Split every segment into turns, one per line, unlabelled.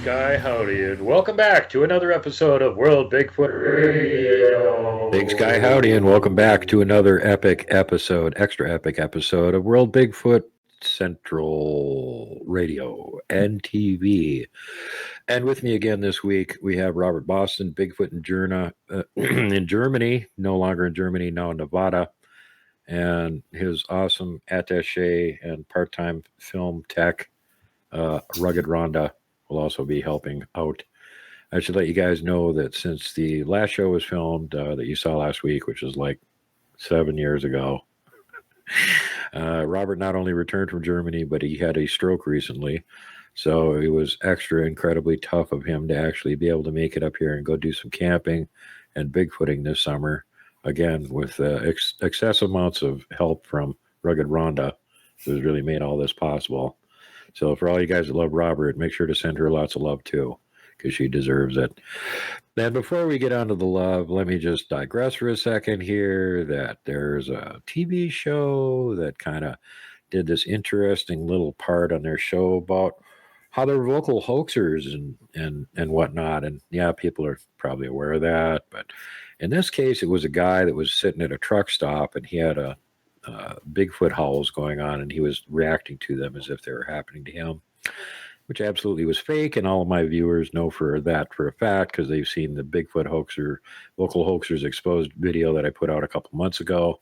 Sky Howdy, and welcome back to another episode of World Bigfoot Radio.
Big Sky Howdy, and welcome back to another extra epic episode of World Bigfoot Central Radio and TV. And with me again this week, we have Robert Boston, Bigfoot in Germany, no longer in Germany, now in Nevada, and his awesome attaché and part-time film tech, Rugged Rhonda, will also be helping out. I should let you guys know that since the last show was filmed that you saw last week, which is like 7 years ago, Robert not only returned from Germany, but he had a stroke recently. So it was incredibly tough of him to actually be able to make it up here and go do some camping and Bigfooting this summer. Again, with excessive amounts of help from Rugged Rhonda, who's really made all this possible. So for all you guys that love Robert, make sure to send her lots of love too, because she deserves it. And before we get on to the love, let me just digress for a second here that there's a TV show that kind of did this interesting little part on their show about how they're vocal hoaxers and whatnot. And yeah, people are probably aware of that. But in this case, it was a guy that was sitting at a truck stop and he had a Bigfoot howls going on, and he was reacting to them as if they were happening to him, which absolutely was fake. And all of my viewers know for a fact because they've seen the Bigfoot vocal hoaxers exposed video that I put out a couple months ago.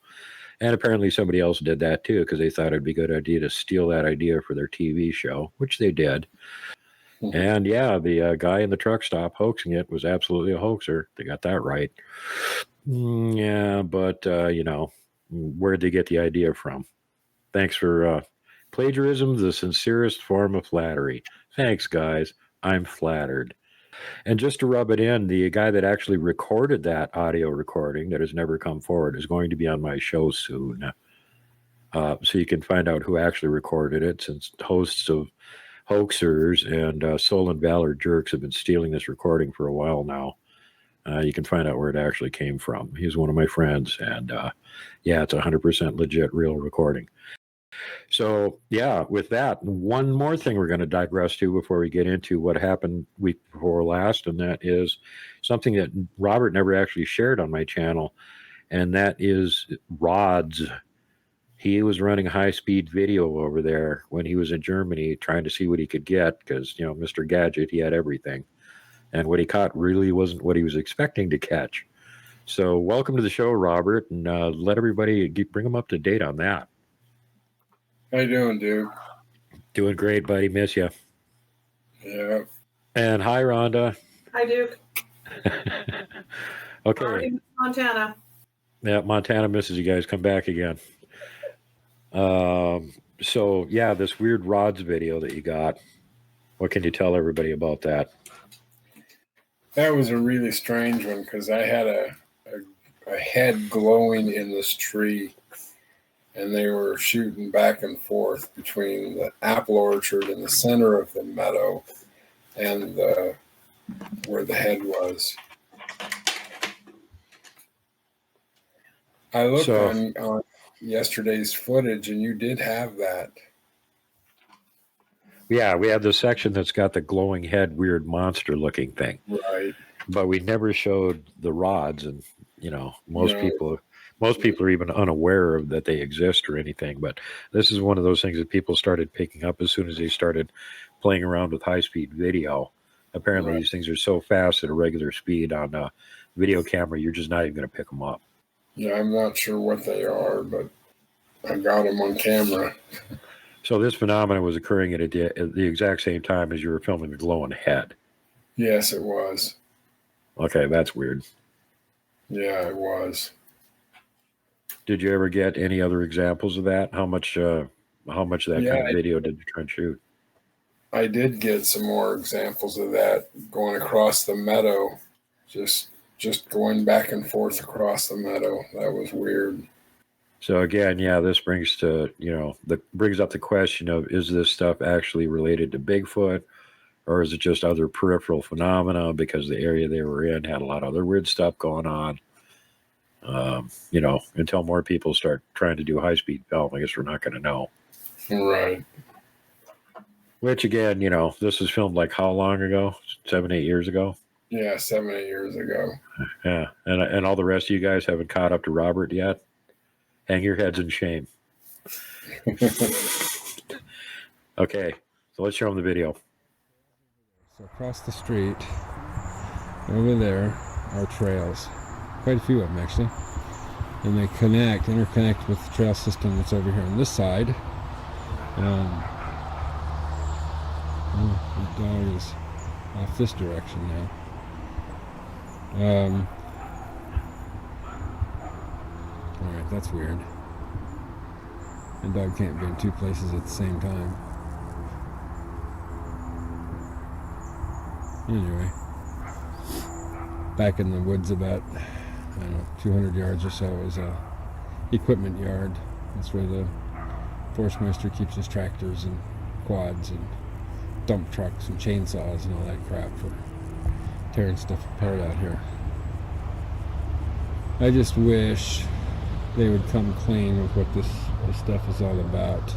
And apparently somebody else did that too because they thought it'd be a good idea to steal that idea for their TV show, which they did. Mm-hmm. And yeah, the guy in the truck stop hoaxing it was absolutely a hoaxer. They got that right. Yeah, but where'd they get the idea from? Thanks for plagiarism, the sincerest form of flattery. Thanks, guys. I'm flattered. And just to rub it in, the guy that actually recorded that audio recording that has never come forward is going to be on my show soon. So you can find out who actually recorded it, since hosts of hoaxers and soul and valor jerks have been stealing this recording for a while now. You can find out where it actually came from. He's one of my friends, and yeah, it's 100% legit, real recording. So yeah, with that, one more thing we're going to digress to before we get into what happened week before last, and that is something that Robert never actually shared on my channel, and that is rods. He was running high-speed video over there when he was in Germany trying to see what he could get because, Mr. Gadget, he had everything. And what he caught really wasn't what he was expecting to catch. So welcome to the show, Robert, and let everybody bring them up to date on that.
How you doing, Duke?
Doing great, buddy. Miss you.
Yeah.
And hi, Rhonda.
Hi, Duke.
Okay.
Montana.
Yeah, Montana misses you guys. Come back again. So, yeah, this weird rods video that you got, what can you tell everybody about that?
That was a really strange one because I had a head glowing in this tree, and they were shooting back and forth between the apple orchard in the center of the meadow and where the head was. I looked on yesterday's footage, and you did have that.
Yeah, we have the section that's got the glowing head, weird monster-looking thing.
Right.
But we never showed the rods, and most people are even unaware of that they exist or anything. But this is one of those things that people started picking up as soon as they started playing around with high-speed video. Apparently, These things are so fast at a regular speed on a video camera, you're just not even going to pick them up.
Yeah, I'm not sure what they are, but I got them on camera.
So this phenomenon was occurring at the exact same time as you were filming the glowing head.
Yes, it was.
Okay, that's weird.
Yeah, it was.
Did you ever get any other examples of that? How much of that kind of video did you try and shoot?
I did get some more examples of that going across the meadow, just going back and forth across the meadow. That was weird.
So again, yeah, this brings up the question of, is this stuff actually related to Bigfoot, or is it just other peripheral phenomena because the area they were in had a lot of other weird stuff going on? Until more people start trying to do high-speed film, I guess we're not going to know.
Right.
Which again, you know, this was filmed like how long ago? 7, 8 years ago.
Yeah, 7, 8 years ago.
Yeah, and all the rest of you guys haven't caught up to Robert yet. Hang your heads in shame. Okay, so let's show him the video.
So across the street, over there, are trails. Quite a few of them, actually. And they interconnect with the trail system that's over here on this side. Oh, the dog is off this direction now. Alright, that's weird. A dog can't be in two places at the same time. Anyway, back in the woods about, I don't know, 200 yards or so is a equipment yard. That's where the Forstmeister keeps his tractors and quads and dump trucks and chainsaws and all that crap for tearing stuff apart out here. I just wish they would come clean with what this stuff is all about.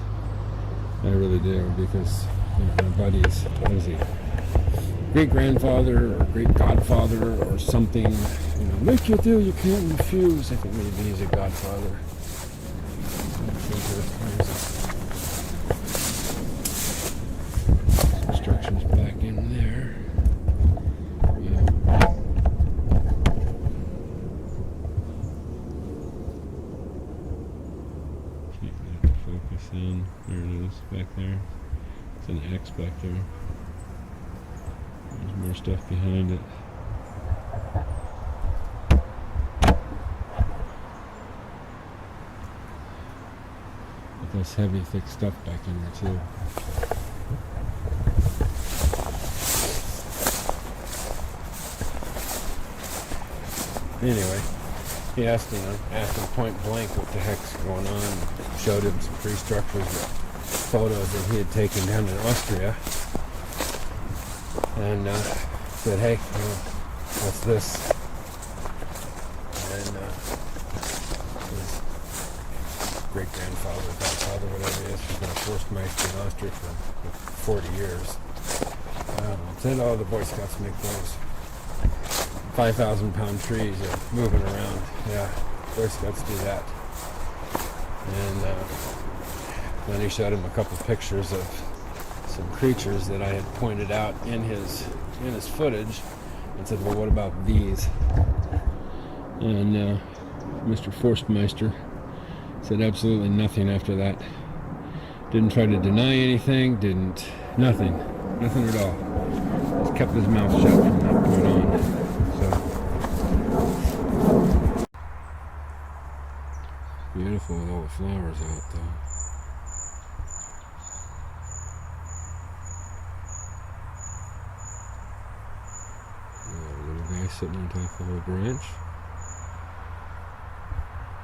I really do, because my buddy's, what is he, great-grandfather or great-godfather or something, make you do, you can't refuse. I think maybe he's a godfather. Construction's back in there. Can't get it to focus in. There it is, back there. It's an X back there. There's more stuff behind it. But there's heavy, thick stuff back in there too. Anyway, he asked him point blank what the heck's going on. Showed him some tree structures, photos that he had taken down in Austria. And said, hey, what's this? And his great-grandfather, godfather, whatever it is, he's been a Forstmeister in Austria for 40 years. Said, oh, the Boy Scouts make those 5,000-pound trees moving around. Yeah, Boy Scouts do that. And then he showed him a couple pictures of some creatures that I had pointed out in his footage, and said, well, what about these? And Mr. Forstmeister said absolutely nothing after that. Didn't try to deny anything, nothing at all. Just kept his mouth shut from that point on. So beautiful with all the flowers out though. Sitting on top of a branch.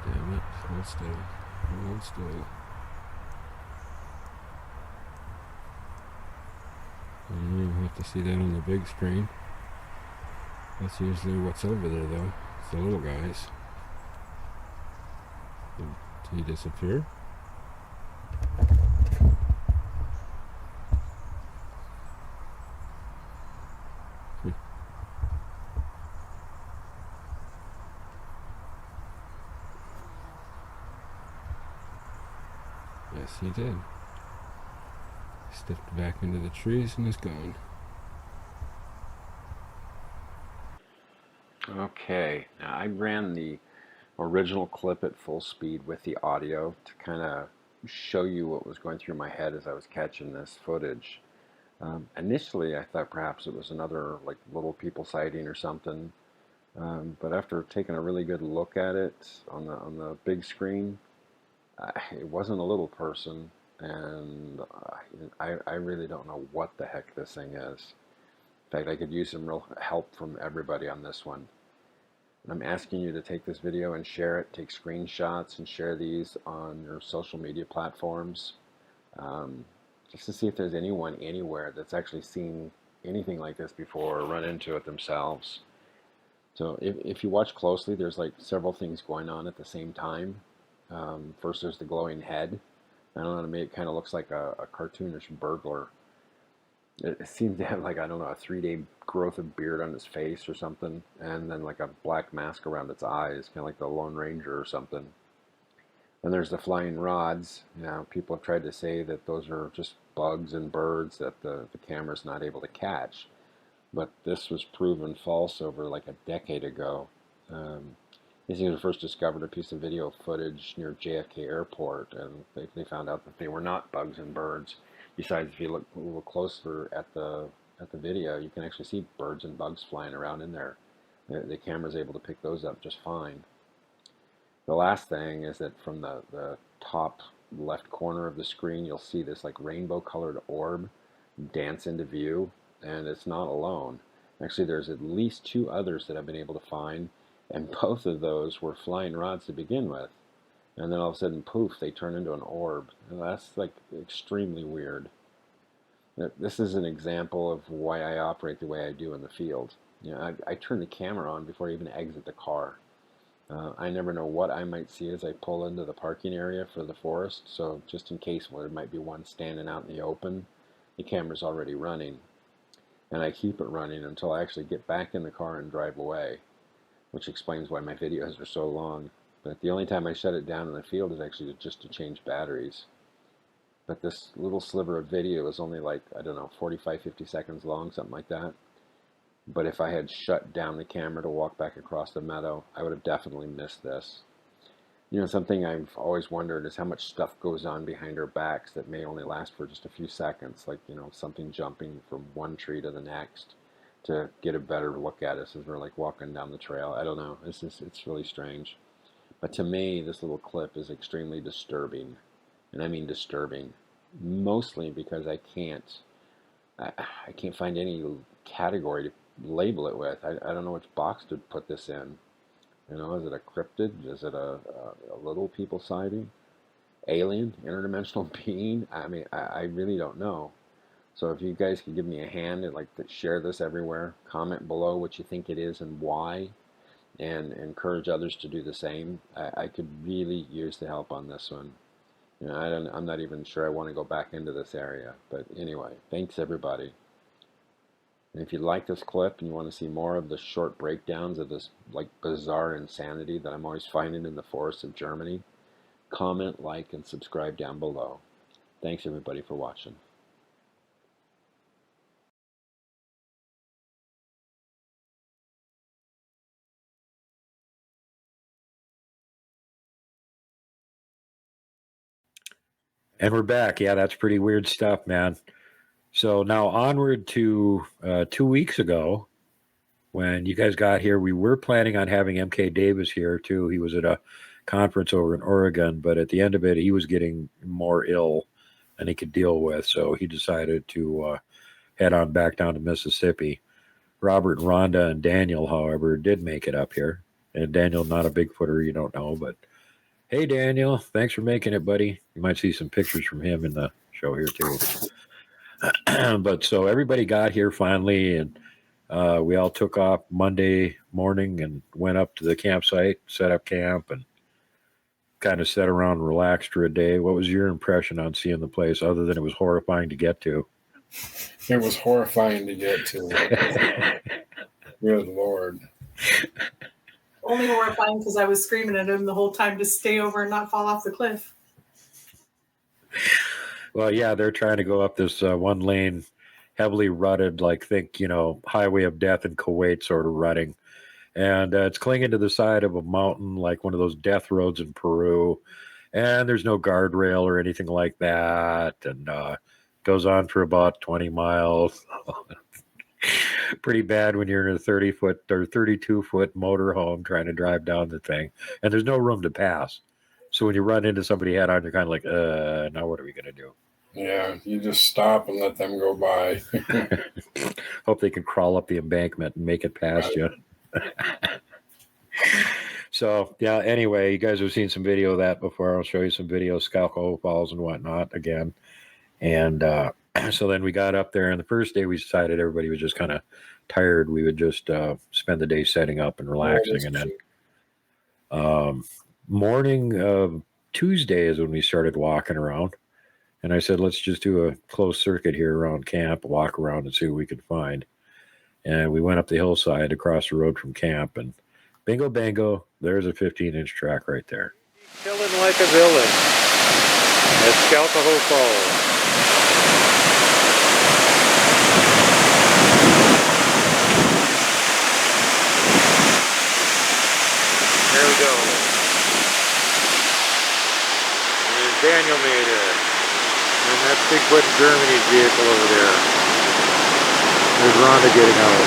Damn it, hold still. You'll have to see that on the big screen. That's usually what's over there though. It's the little guys. Did he disappear? Yes, he did. He stepped back into the trees and is gone.
Okay, now I ran the original clip at full speed with the audio to kind of show you what was going through my head as I was catching this footage. Initially, I thought perhaps it was another like little people sighting or something, but after taking a really good look at it on the big screen, it wasn't a little person, and I really don't know what the heck this thing is. In fact, I could use some real help from everybody on this one. And I'm asking you to take this video and share it, take screenshots and share these on your social media platforms, just to see if there's anyone anywhere that's actually seen anything like this before or run into it themselves. So if you watch closely, there's like several things going on at the same time. First there's the glowing head. I don't know, to me it kind of looks like a cartoonish burglar.
It seemed to have like, I don't know, a 3-day growth of beard on its face or something, and then like a black mask around its eyes, kind of like the Lone Ranger or something. And there's the flying rods. People have tried to say that those are just bugs and birds that the camera's not able to catch. But this was proven false over like a decade ago. These things were first discovered a piece of video footage near JFK Airport, and they found out that they were not bugs and birds. Besides, if you look a little closer at the video, you can actually see birds and bugs flying around in there. The camera's able to pick those up just fine. The last thing is that from the top left corner of the screen, you'll see this like rainbow colored orb dance into view, and it's not alone. Actually, there's at least 2 others that I've been able to find, and both of those were flying rods to begin with. And then all of a sudden, poof, they turn into an orb. And that's like extremely weird. This is an example of why I operate the way I do in the field. I turn the camera on before I even exit the car. I never know what I might see as I pull into the parking area for the forest, so just in case there might be one standing out in the open, the camera's already running. And I keep it running until I actually get back in the car and drive away, which explains why my videos are so long. But the only time I shut it down in the field is actually just to change batteries. But this little sliver of video is only like, I don't know, 45, 50 seconds long, something like that. But if I had shut down the camera to walk back across the meadow, I would have definitely missed this. Something I've always wondered is how much stuff goes on behind our backs that may only last for just a few seconds, like, something jumping from one tree to the next to get a better look at us as we're like walking down the trail. I don't know. It's really strange. But to me, this little clip is extremely disturbing. And I mean disturbing. Mostly because I can't find any category to label it with. I don't know which box to put this in. Is it a cryptid? Is it a little people sighting? Alien? Interdimensional being? I mean, I really don't know. So if you guys could give me a hand and share this everywhere, comment below what you think it is and why, and encourage others to do the same. I could really use the help on this one. I'm not even sure I want to go back into this area. But anyway, thanks everybody. And if you like this clip and you want to see more of the short breakdowns of this bizarre insanity that I'm always finding in the forests of Germany, comment, like, and subscribe down below. Thanks everybody for watching.
And we're back. Yeah, that's pretty weird stuff, man. So now onward to 2 weeks ago, when you guys got here, we were planning on having MK Davis here too. He was at a conference over in Oregon, but at the end of it, he was getting more ill than he could deal with. So he decided to head on back down to Mississippi. Robert and Rhonda and Daniel, however, did make it up here. And Daniel, not a Bigfooter, you don't know, but hey, Daniel, thanks for making it, buddy. You might see some pictures from him in the show here too. But so everybody got here finally, and we all took off Monday morning and went up to the campsite, set up camp, and kind of sat around and relaxed for a day. What was your impression on seeing the place, other than it was horrifying to get to?
It was horrifying to get to. Good Lord.
Only horrifying because I was screaming at him the whole time to stay over and not fall off the cliff.
Well, yeah, they're trying to go up this one lane, heavily rutted, highway of death in Kuwait sort of rutting. And it's clinging to the side of a mountain, like one of those death roads in Peru. And there's no guardrail or anything like that. And goes on for about 20 miles. Pretty bad when you're in a 30-foot or 32-foot motorhome trying to drive down the thing. And there's no room to pass. So when you run into somebody head on, you're kind of like, now what are we going to do?
Yeah, you just stop and let them go by.
Hope they can crawl up the embankment and make it past you. So, yeah, anyway, you guys have seen some video of that before. I'll show you some video of Scalco Falls and whatnot again. And so then we got up there, and the first day we decided everybody was just kind of tired. We would just spend the day setting up and relaxing. And then morning of Tuesday is when we started walking around. And I said, let's just do a closed circuit here around camp, walk around and see what we can find. And we went up the hillside across the road from camp, and bingo bango, there's a 15-inch track right there.
Killing like a villain at Scalpahoe Falls. There we go. And Daniel made it. And that's Bigfoot in Germany's vehicle over there. There's Rhonda getting out.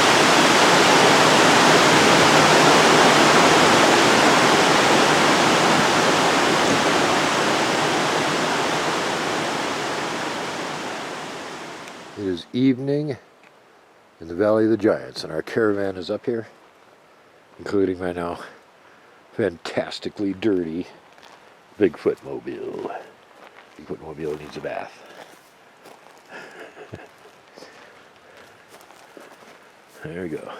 It is evening in the Valley of the Giants, and our caravan is up here, including my now fantastically dirty Bigfoot mobile. Bigfoot mobile needs a bath. There we go.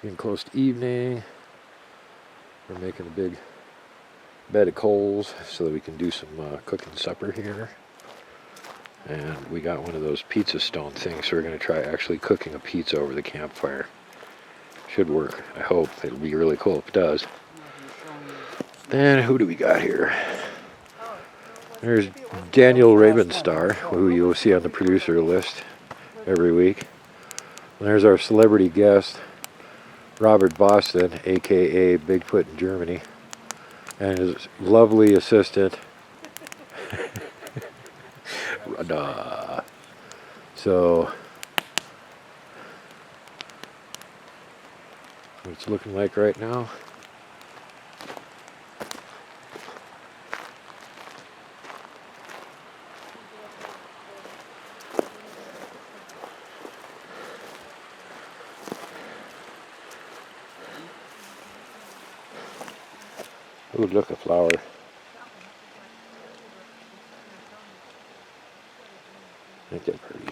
Getting close to evening. We're making a big bed of coals so that we can do some cooking supper here. And we got one of those pizza stone things, so we're going to try actually cooking a pizza over the campfire. Should work, I hope. It'll be really cool if it does. Then who do we got here? There's Daniel Ravenstar, who you'll see on the producer list every week. And there's our celebrity guest, Robert Boston, aka Bigfoot in Germany, and his lovely assistant, Rada. So, what it's looking like right now. Ooh, look, a flower. Ain't that pretty?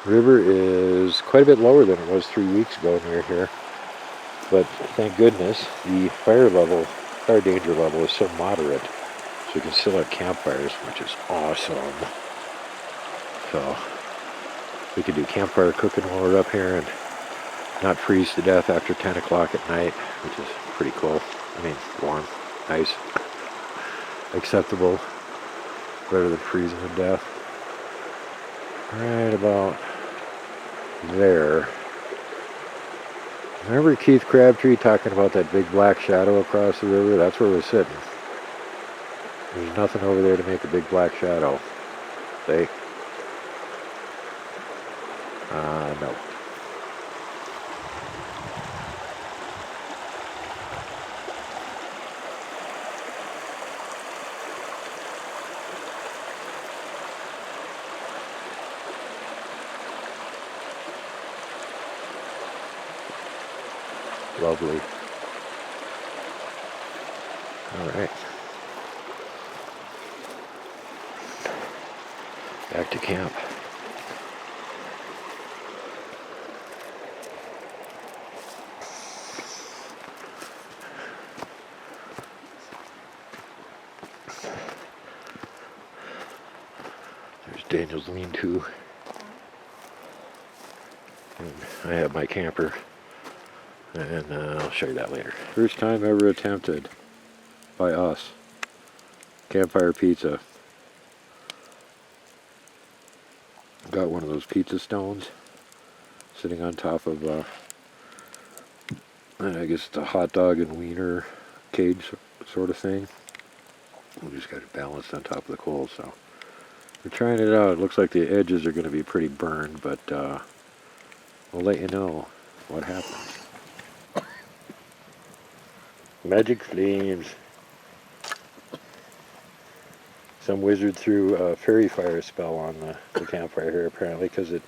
River is quite a bit lower than it was 3 weeks ago near here, but thank goodness the fire danger level is so moderate, so we can still have campfires, which is awesome. So we can do campfire cooking while we're up here and not freeze to death after 10 o'clock at night, which is pretty cool. I mean, warm, nice, acceptable, better than freezing to death. Right about there. Remember Keith Crabtree talking about that big black shadow across the river? That's where we're sitting. There's nothing over there to make a big black shadow. See? No. Lovely. All right. Back to camp. There's Daniel's lean-to. And I have my camper. And I'll show you that later. First time ever attempted by us. Campfire pizza. Got one of those pizza stones sitting on top of, I guess it's a hot dog and wiener cage sort of thing. We just got it balanced on top of the coals, so we're trying it out. It looks like the edges are going to be pretty burned, but we'll let you know what happens. Magic flames. Some wizard threw a fairy fire spell on the campfire here apparently, because it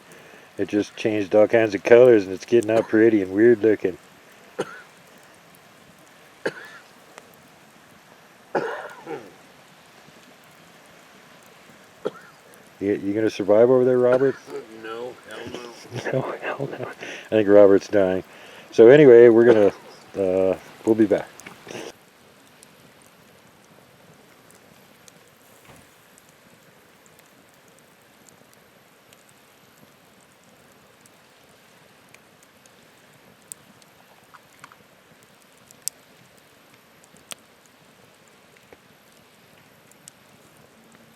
just changed all kinds of colors and it's getting all pretty and weird looking. You gonna survive over there, Robert?
No, hell no.
No, hell no. I think Robert's dying. So anyway, we're gonna we'll be back.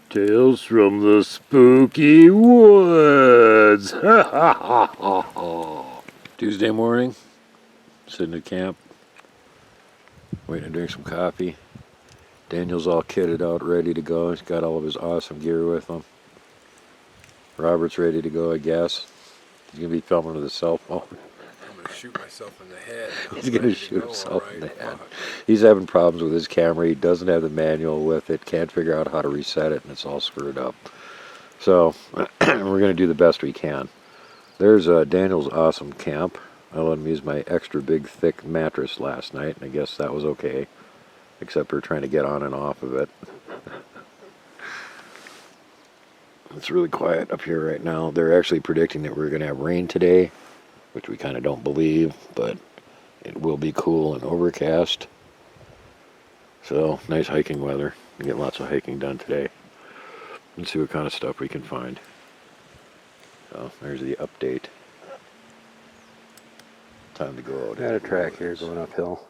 Tales from the spooky woods. Tuesday morning, sitting at camp, waiting to drink some coffee. Daniel's all kitted out, ready to go. He's got all of his awesome gear with him. Robert's ready to go, I guess. He's gonna be filming with his cell phone.
I'm gonna shoot myself in the head.
He's gonna shoot himself in the head. He's having problems with his camera. He doesn't have the manual with it. Can't figure out how to reset it, and it's all screwed up. So we're gonna do the best we can. There's Daniel's awesome camp. I let him use my extra big thick mattress last night, and I guess that was okay, except for trying to get on and off of it. It's really quiet up here right now. They're actually predicting that we're going to have rain today, which we kind of don't believe, but it will be cool and overcast. So, nice hiking weather. We get lots of hiking done today. Let's see what kind of stuff we can find. So, there's the update. Time to go out. Got a track here going uphill.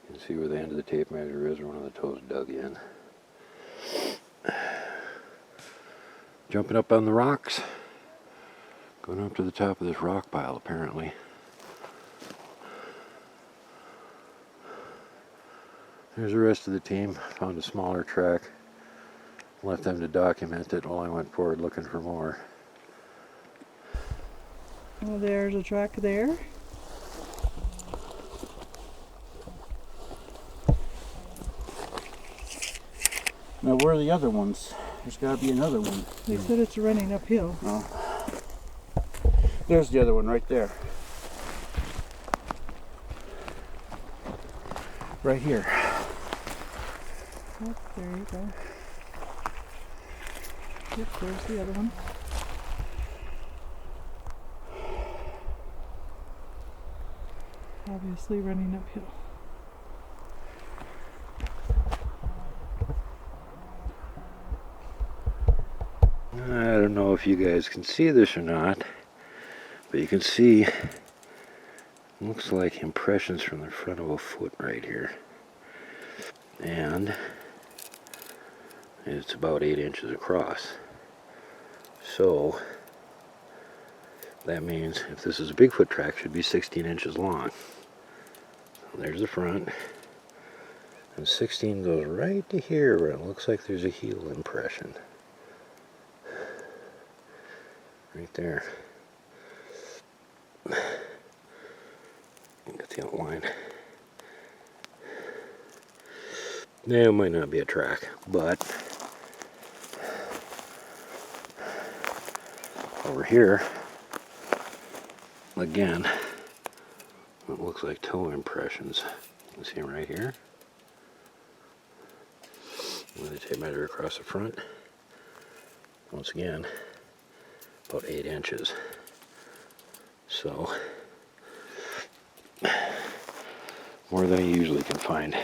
You can see where the end of the tape measure is, where one of the toes dug in. Jumping up on the rocks. Going up to the top of this rock pile, apparently. There's the rest of the team. Found a smaller track. Left them to document it while I went forward looking for more.
Well, there's a track there.
Now, where are the other ones? There's got to be another one.
They said it's running uphill.
Oh. There's the other one right there. Right here.
Yep, there you go. Yep, there's the other one. Obviously running uphill.
I don't know if you guys can see this or not, but you can see, looks like impressions from the front of a foot right here. And it's about 8 inches across. So that means if this is a Bigfoot track, it should be 16 inches long. There's the front. And 16 goes right to here where it looks like there's a heel impression. Right there. Get the outline. Now, it might not be a track, but over here, again, it looks like toe impressions. You can see them right here. With the tape measure across the front. Once again, about 8 inches. So, more than I usually can find.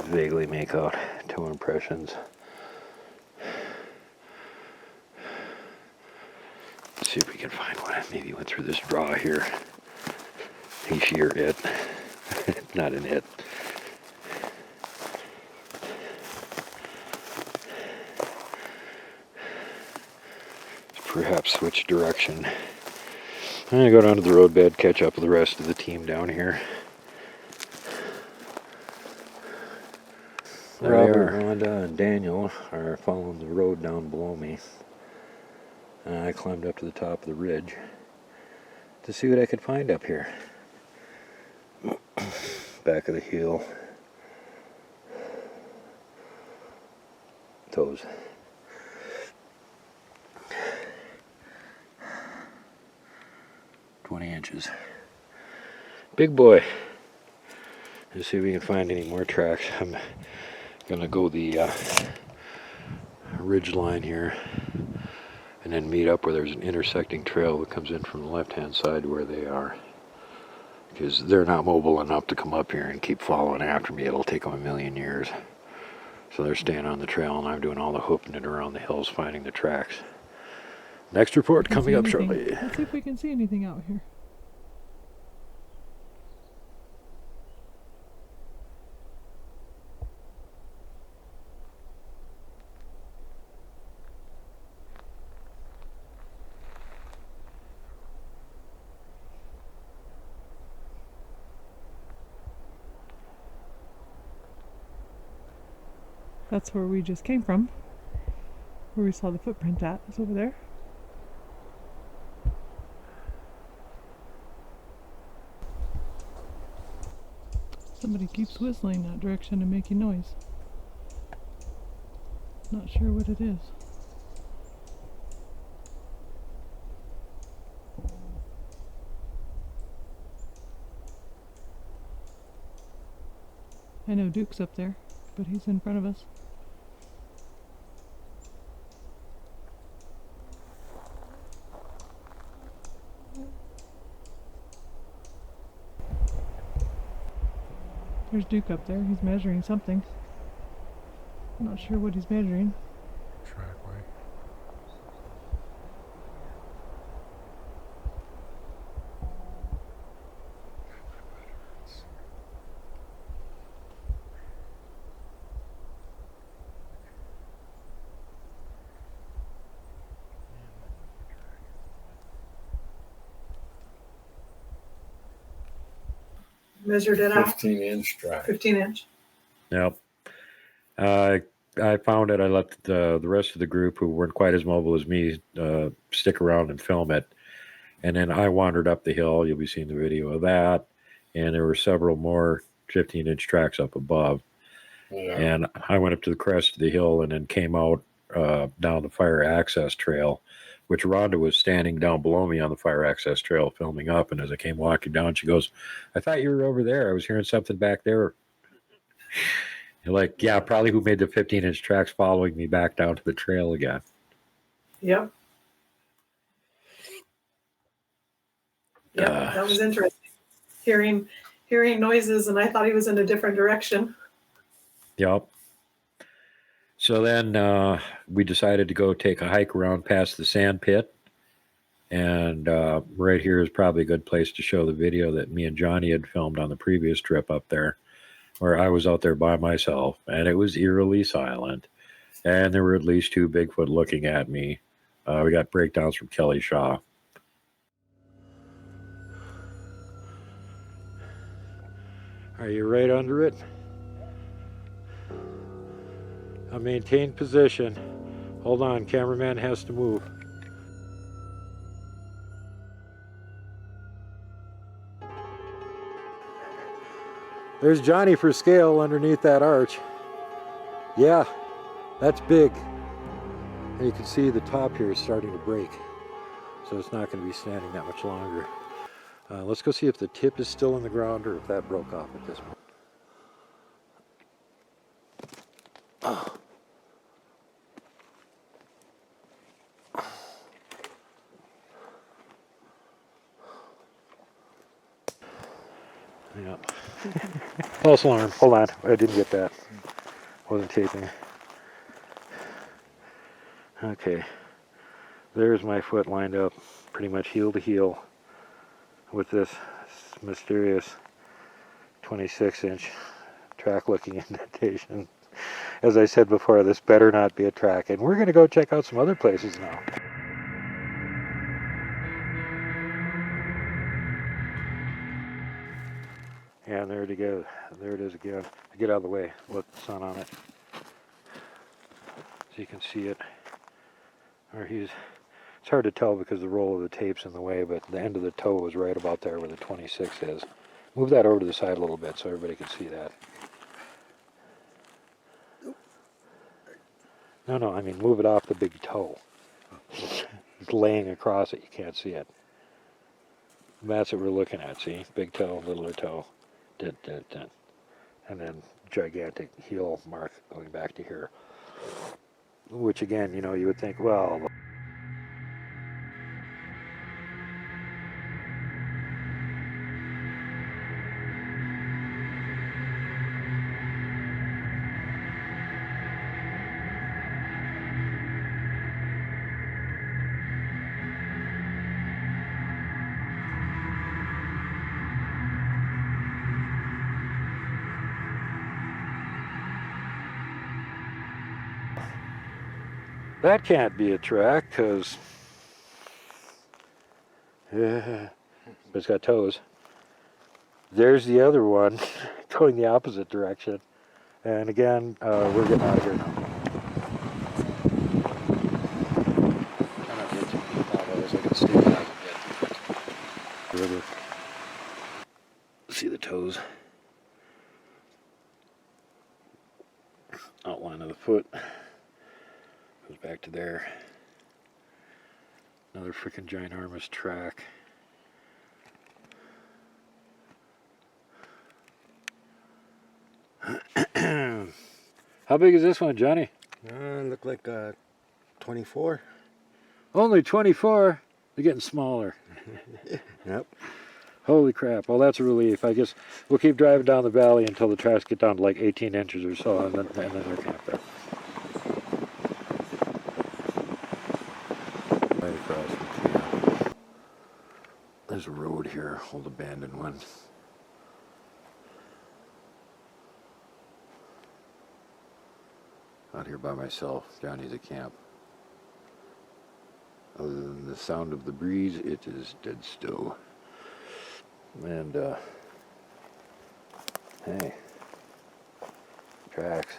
Vaguely make out toe impressions. Let's see if we can find one. Maybe went through this draw here. He, she, or it. Not an it. Perhaps switch direction. I'm going to go down to the roadbed, catch up with the rest of the team down here. Robert, Rhonda, and Daniel are following the road down below me. I climbed up to the top of the ridge to see what I could find up here. Back of the hill. toes. "20 inches. Big boy. Let's see if we can find any more tracks. I'm gonna go the ridge line here and then meet up where there's an intersecting trail that comes in from the left-hand side where they are. Because they're not mobile enough to come up here and keep following after me. It'll take them a million years. So they're staying on the trail, and I'm doing all the hooping it around the hills, finding the tracks. Next report
Can't
coming
see
up
anything.
shortly.
Let's see if we can see anything out here. That's where we just came from. Where we saw the footprint at. It's over there. Somebody keeps whistling that direction and making noise. Not sure what it is. I know Duke's up there, but he's in front of us. There's Duke up there. He's measuring something. I'm not sure what he's measuring.
Trackway.
Measured it out.
15-inch track.
15-inch.
Yep. I found it. I let the rest of the group, who weren't quite as mobile as me, stick around and film it. And then I wandered up the hill. You'll be seeing the video of that. And there were several more 15-inch tracks up above.
Yeah.
And I went up to the crest of the hill and then came out down the fire access trail, which Rhonda was standing down below me on the fire access trail filming up. And as I came walking down, she goes, "I thought you were over there. I was hearing something back there." You're like, yeah, probably who made the 15-inch tracks following me back down to the trail again.
Yep. Yep, that was interesting. Hearing noises, and I thought he was in a different direction.
Yep. So then we decided to go take a hike around past the sand pit. And right here is probably a good place to show the video that me and Johnny had filmed on the previous trip up there, where I was out there by myself, and it was eerily silent. And there were at least 2 Bigfoot looking at me. We got breakdowns from Kelly Shaw. Are you right under it? A maintained position. Hold on, cameraman has to move. There's Johnny for scale underneath that arch. Yeah, that's big. And you can see the top here is starting to break. So it's not going to be standing that much longer. Let's go see if the tip is still in the ground or if that broke off at this point. Oh. Yeah. False alarm. Hold on. I didn't get that. Wasn't taping. Okay. There's my foot lined up pretty much heel to heel with this mysterious 26-inch track looking indentation. As I said before, this better not be a track. And we're going to go check out some other places now. And there it goes. There it is again. Get out of the way. Let the sun on it. So you can see it. Or it's hard to tell because the roll of the tape's in the way, but the end of the toe is right about there where the 26 is. Move that over to the side a little bit so everybody can see that.
No, I mean move it off the big toe. It's laying across it. You can't see it. That's what we're looking at. See, big toe, littler toe, and then gigantic heel mark going back to here. Which again, you would think, well. That can't be a track, because it's got toes. There's the other one going the opposite direction. And again, we're getting out of here now. Try not to get too deep, otherwise I can stay back a bit. River. See the toes. Outline of the foot. Goes back to there. Another freaking ginormous track. How big is this one, Johnny?
Look like 24.
Only 24? They're getting smaller.
Yep.
Holy crap. Well, that's a relief. I guess we'll keep driving down the valley until the tracks get down to like 18 inches or so, and then they're camped there. Right across from camp. There's a road here, old abandoned one. Out here by myself, Johnny's at camp. Other than the sound of the breeze, it is dead still. And, hey, tracks.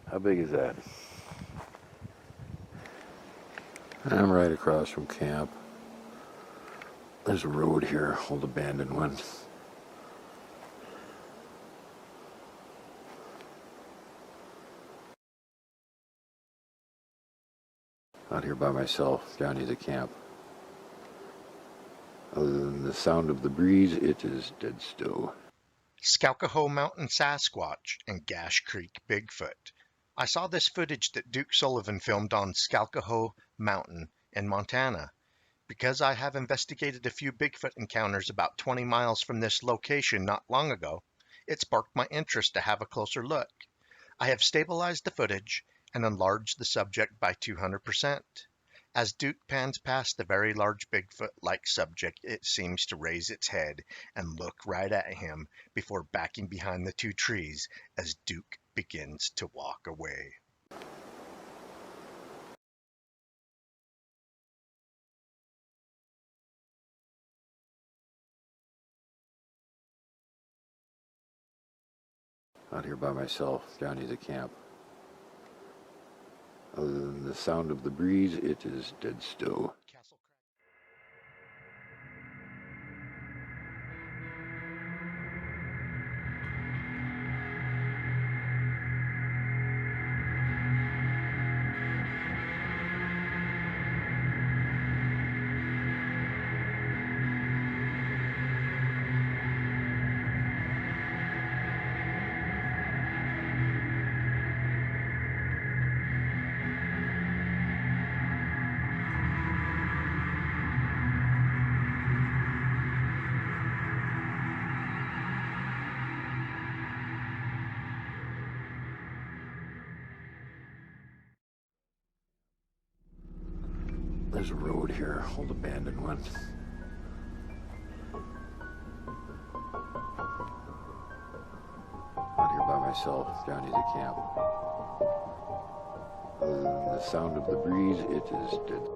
How big is that? I'm right across from camp. There's a road here, old abandoned one. Out here by myself, Johnny's at camp. Other than the sound of the breeze, it is dead still.
Skalkaho Mountain Sasquatch and Gash Creek Bigfoot. I saw this footage that Duke Sullivan filmed on Skalkaho Mountain in Montana. Because I have investigated a few Bigfoot encounters about 20 miles from this location not long ago, it sparked my interest to have a closer look. I have stabilized the footage and enlarged the subject by 200%. As Duke pans past the very large Bigfoot-like subject, it seems to raise its head and look right at him before backing behind the two trees as Duke begins to walk away.
Out here by myself, Johnny's at camp. Other than the sound of the breeze, it is dead still. There's a road here, old abandoned one. Out here by myself, Johnny's at camp. Other than the sound of the breeze, it is dead.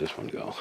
this one go?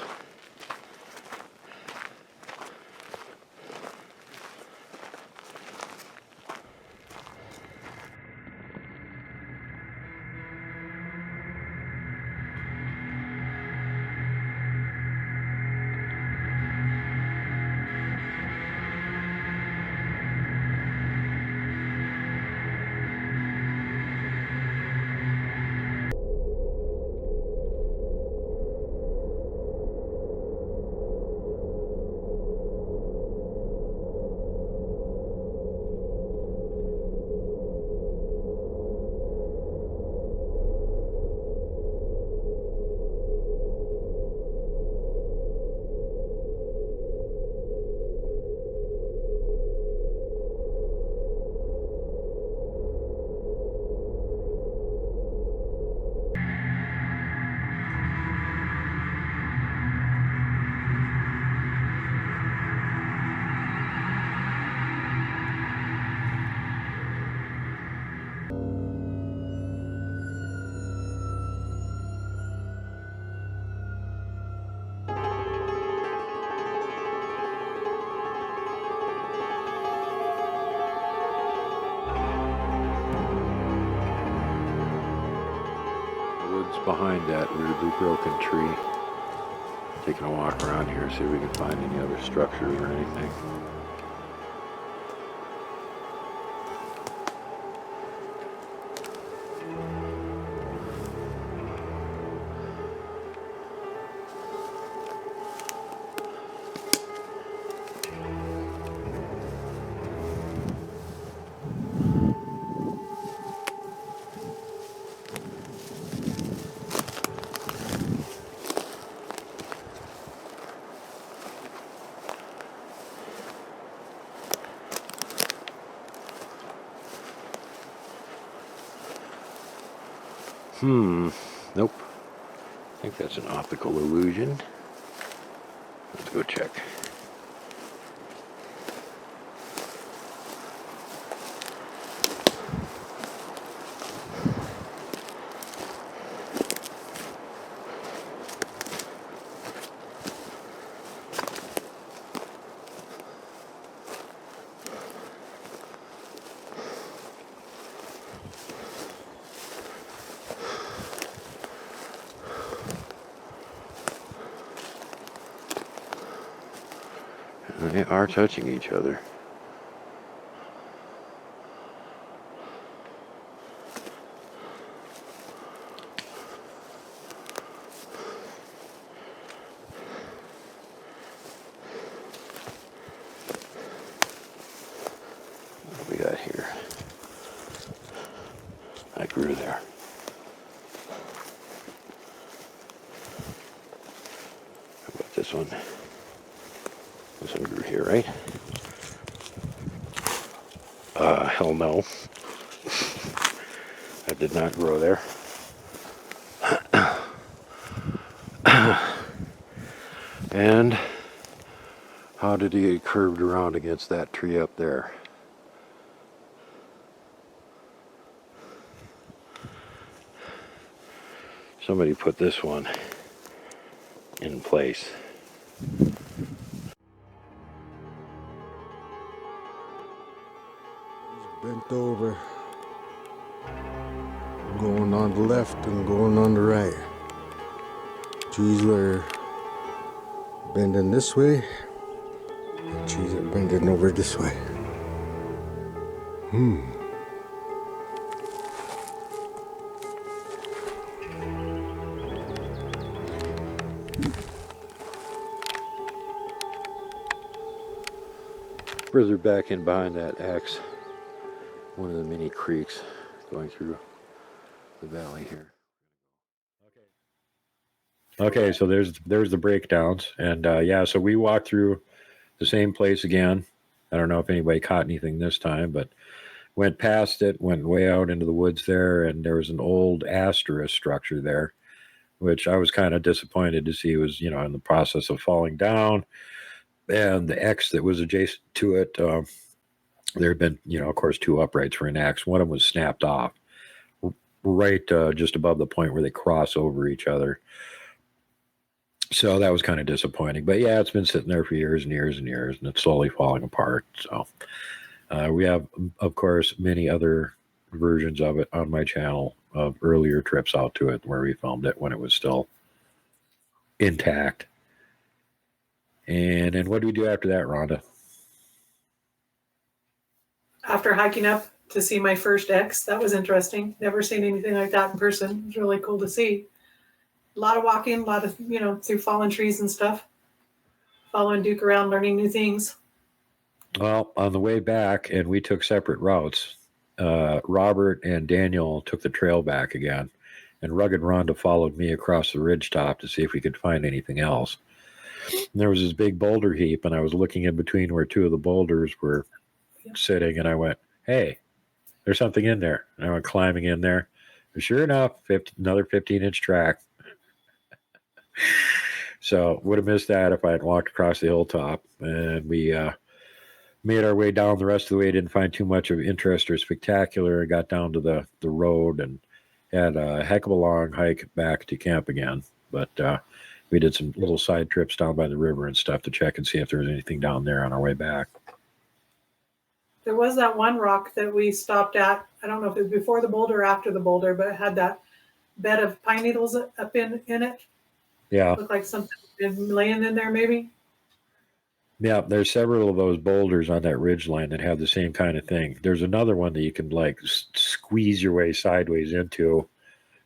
Woods behind that weirdly broken tree. Taking a walk around here, see if we can find any other structures or anything. Nope. I think that's an optical illusion. Let's go check. They are touching each other. What do we got here? I grew there. How about this one? This one grew here, right? Hell no. That did not grow there. And how did he get curved around against that tree up there? Somebody put this one in place.
Bent over, going on the left and going on the right. Trees were bending this way, and trees are bending over this way.
Further back in behind that X, one of the mini creeks going through the valley here. Okay, so there's the breakdowns, and yeah, so we walked through the same place again. I don't know if anybody caught anything this time, but went past it, went way out into the woods there, and there was an old asterisk structure there, which I was kind of disappointed to see was, in the process of falling down. And the X that was adjacent to it, there had been, of course, two uprights for an X. One of them was snapped off right just above the point where they cross over each other. So that was kind of disappointing. But yeah, it's been sitting there for years and years and years, and it's slowly falling apart. So we have, of course, many other versions of it on my channel of earlier trips out to it where we filmed it when it was still intact. And then what do we do after that, Rhonda?
After hiking up to see my first X, that was interesting. Never seen anything like that in person. It was really cool to see. A lot of walking, a lot of, through fallen trees and stuff. Following Duke around, learning new things.
Well, on the way back, and we took separate routes, Robert and Daniel took the trail back again, and Rugged Rhonda followed me across the ridgetop to see if we could find anything else. And there was this big boulder heap, and I was looking in between where two of the boulders were sitting, and I went, hey, there's something in there. And I went climbing in there. And sure enough, another 15-inch track. So would have missed that if I had walked across the hilltop. And we made our way down the rest of the way. Didn't find too much of interest or spectacular. Got down to the road and had a heck of a long hike back to camp again. But we did some little side trips down by the river and stuff to check and see if there was anything down there on our way back.
There was that one rock that we stopped at. I don't know if it was before the boulder or after the boulder, but it had that bed of pine needles up in it.
Yeah.
Looked like something had been laying in there maybe.
Yeah, there's several of those boulders on that ridge line that have the same kind of thing. There's another one that you can like squeeze your way sideways into,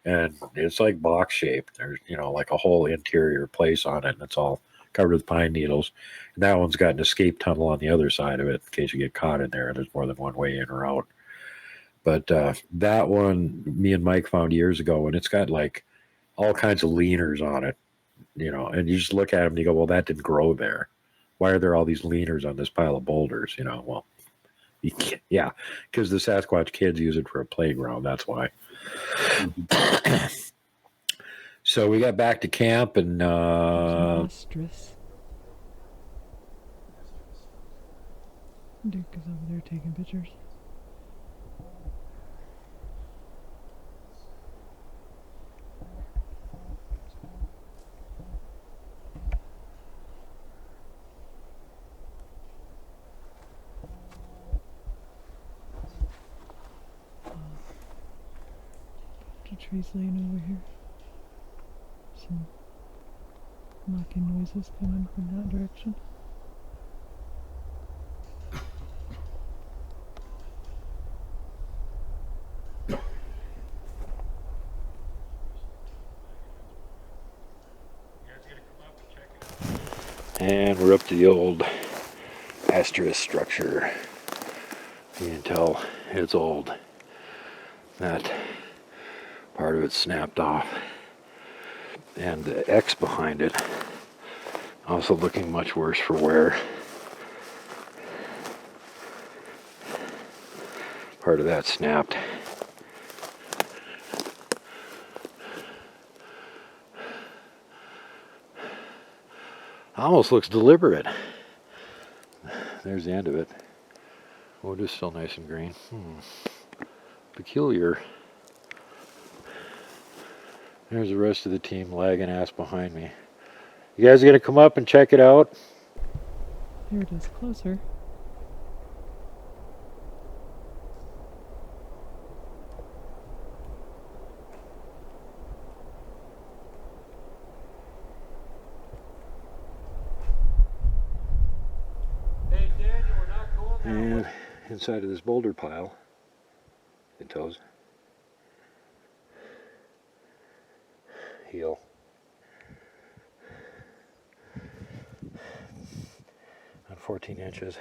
and it's like box shaped. There's, like a whole interior place on it, and it's all covered with pine needles. And that one's got an escape tunnel on the other side of it in case you get caught in there. There's more than one way in or out. But that one, me and Mike found years ago, and it's got like all kinds of leaners on it, and you just look at them and you go, well, that didn't grow there. Why are there all these leaners on this pile of boulders? Well, yeah, because the Sasquatch kids use it for a playground. That's why. So we got back to camp and
ostrich. Duke is over there taking pictures. Trees laying over here. Some knocking noises coming from that direction.
And we're up to the old asterisk structure. You can tell it's old. That part of it snapped off. And the X behind it also looking much worse for wear. Part of that snapped. Almost looks deliberate. There's the end of it. Oh, it is still nice and green. Peculiar. There's the rest of the team lagging ass behind me. You guys gonna come up and check it out?
Here it is closer.
Hey Daniel, we're not going there. And inside of this boulder pile, it tells heel. About 14 inches.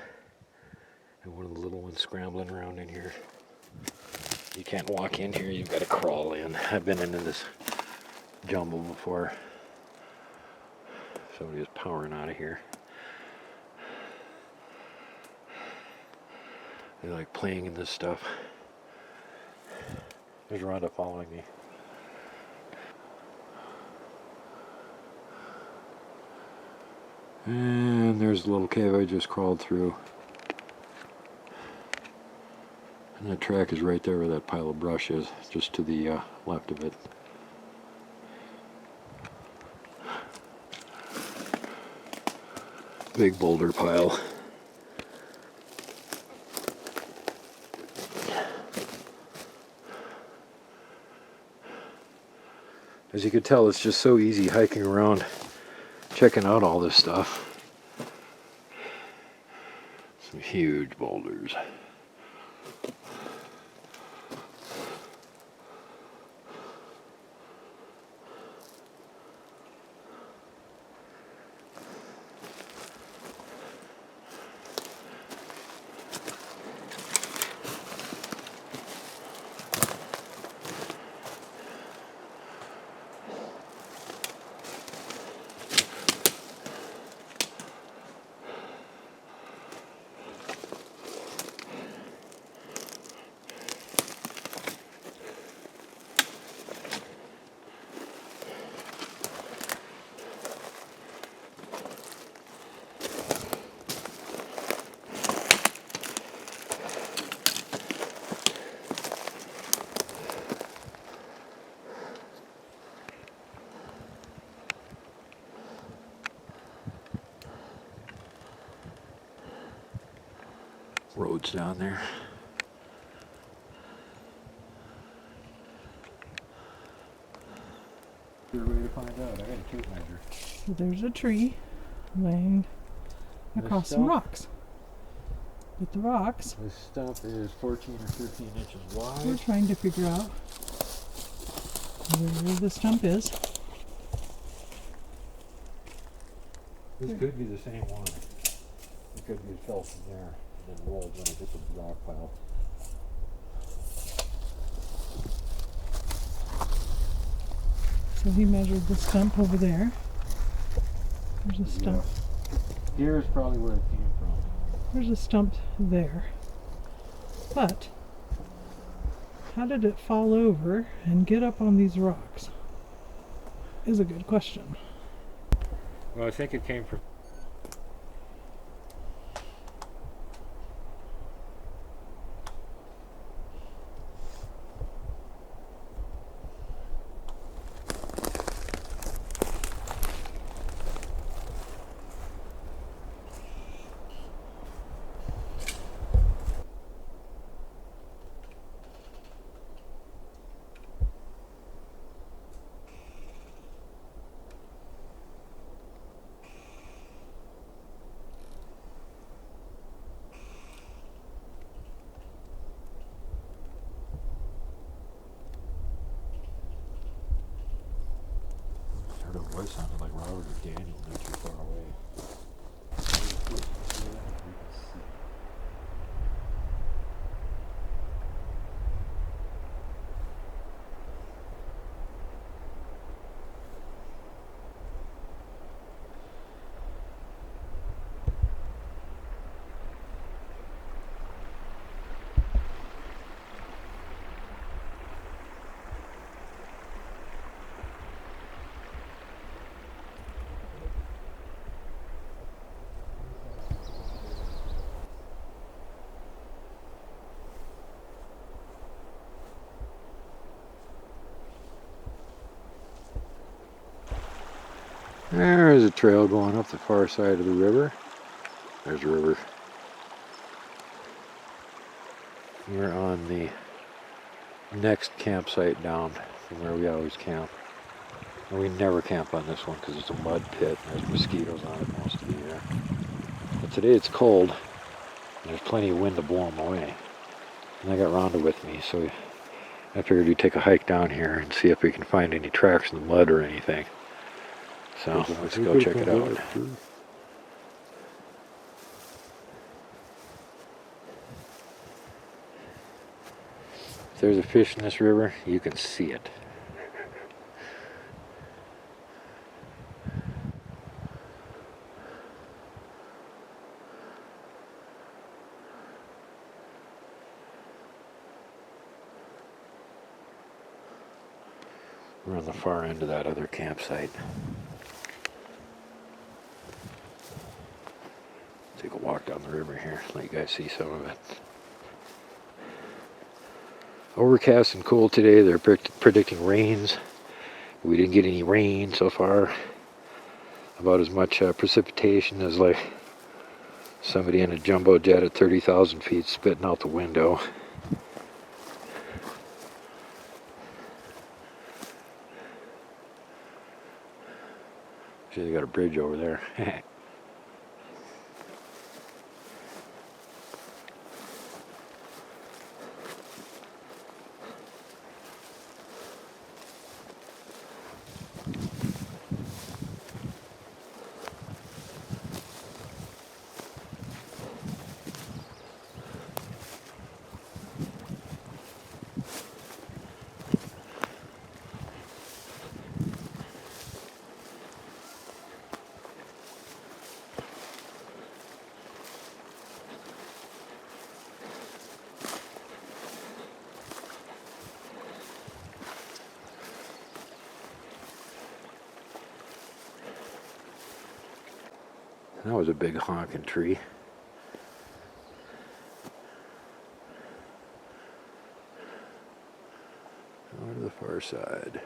And one of the little ones scrambling around in here. You can't walk in here, you've got to crawl in. I've been into this jumble before. Somebody was powering out of here. They like playing in this stuff. There's Rhonda following me. And there's the little cave I just crawled through. And that track is right there where that pile of brush is, just to the left of it. Big boulder pile. As you can tell, it's just so easy hiking around, checking out all this stuff. Some huge boulders. Roads down there.
Your way to find out. I got a tape measure.
So there's a tree laying across some rocks. But the rocks,
This stump is 14 or 13 inches
we're
wide.
trying to figure out where the stump is.
This could be the same one. It could be fell from there and then rolled when it hit the rock pile.
So he measured the stump over there. There's a stump.
Here's probably where it came from.
There's a stump there. But how did it fall over and get up on these rocks? Is a good question.
Well, I think it came from.
Her voice sounded like Robert or Daniel, not too far away. There's a trail going up the far side of the river. There's a river. We're on the next campsite down from where we always camp. And we never camp on this one because it's a mud pit and there's mosquitoes on it most of the year. But today it's cold and there's plenty of wind to blow them away. And I got Rhonda with me, so I figured we'd take a hike down here and see if we can find any tracks in the mud or anything. So let's go check it out. If there's a fish in this river, you can see it. We're on the far end of that other campsite. Take a walk down the river here, let you guys see some of it. Overcast and cool today. They're predicting rains. We didn't get any rain so far. About as much precipitation as like Somebody in a jumbo jet at 30,000 feet spitting out the window. See, they got a bridge over there. That was a big honking tree. Over to the far side.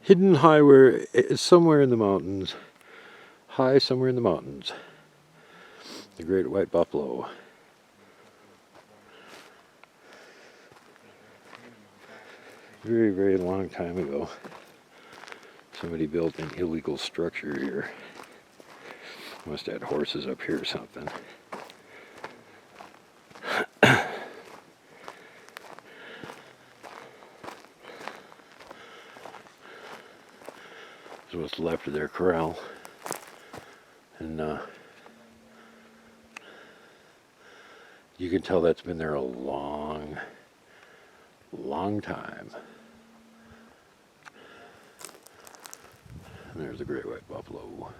Hidden highway is somewhere in the mountains. High somewhere in the mountains. The great white buffalo. Very, very long time ago, somebody built an illegal structure here. Must have had horses up here or something. This is what's left of their corral. And you can tell that's been there a long time. And there's the great white buffalo.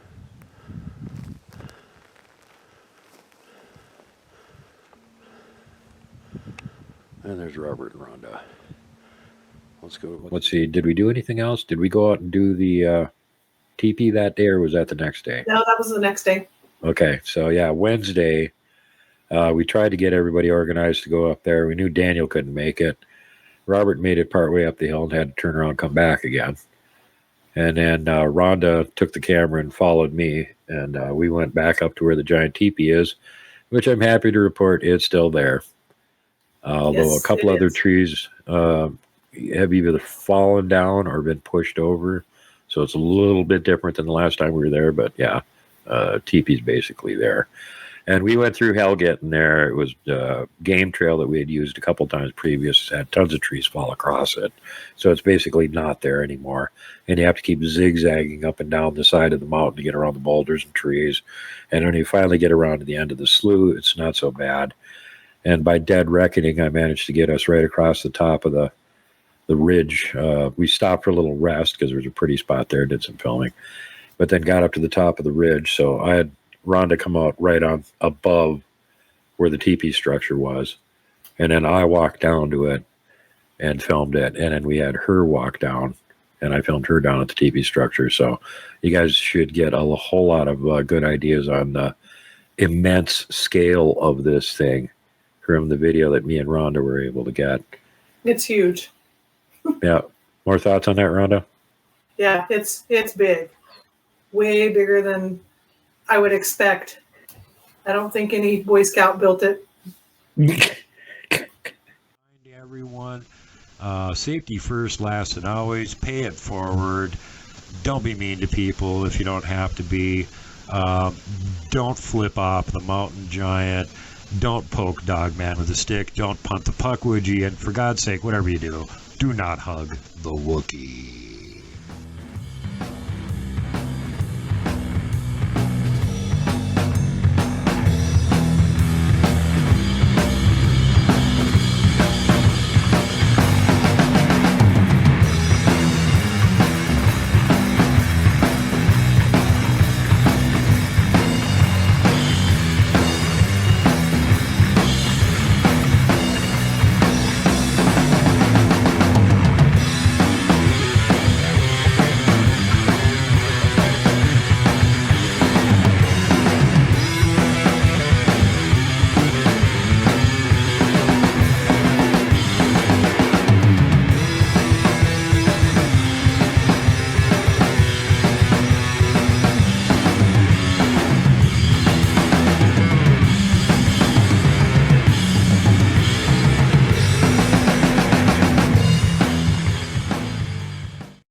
And there's Robert and Rhonda. Let's go.
Let's see. Did we do anything else? Did we go out and do the teepee that day, or was that the next day?
No, that was the next day.
Okay, so yeah, Wednesday, we tried to get everybody organized to go up there. We knew Daniel couldn't make it. Robert made it partway up the hill and had to turn around and come back again. And then Rhonda took the camera and followed me, and we went back up to where the giant teepee is, which I'm happy to report is still there. Although
Yes,
a couple
it
other
is.
trees have either fallen down or been pushed over. So it's a little bit different than the last time we were there, but yeah, teepee's basically there. And we went through hell getting there. It was a game trail that we had used a couple times previous. Had tons of trees fall across it. So it's basically not there anymore. And you have to keep zigzagging up and down the side of the mountain to get around the boulders and trees. And when you finally get around to the end of the slough, it's not so bad. And by dead reckoning, I managed to get us right across the top of the ridge. We stopped for a little rest because there was a pretty spot there, did some filming, but then got up to the top of the ridge. So I had Rhonda come out right on above where the teepee structure was. And then I walked down to it and filmed it. And then we had her walk down, and I filmed her down at the teepee structure. So you guys should get a whole lot of good ideas on the immense scale of this thing from the video that me and Rhonda were able to get.
It's huge.
Yeah. More thoughts on that, Rhonda?
Yeah, it's big. Way bigger than I would expect. I don't think any Boy Scout built it.
Everyone, safety first, last, and always. Pay it forward. Don't be mean to people if you don't have to be. Don't flip off the mountain giant. Don't poke Dogman with a stick. Don't punt the puck, would you? And for God's sake, whatever you do, do not hug the Wookiee.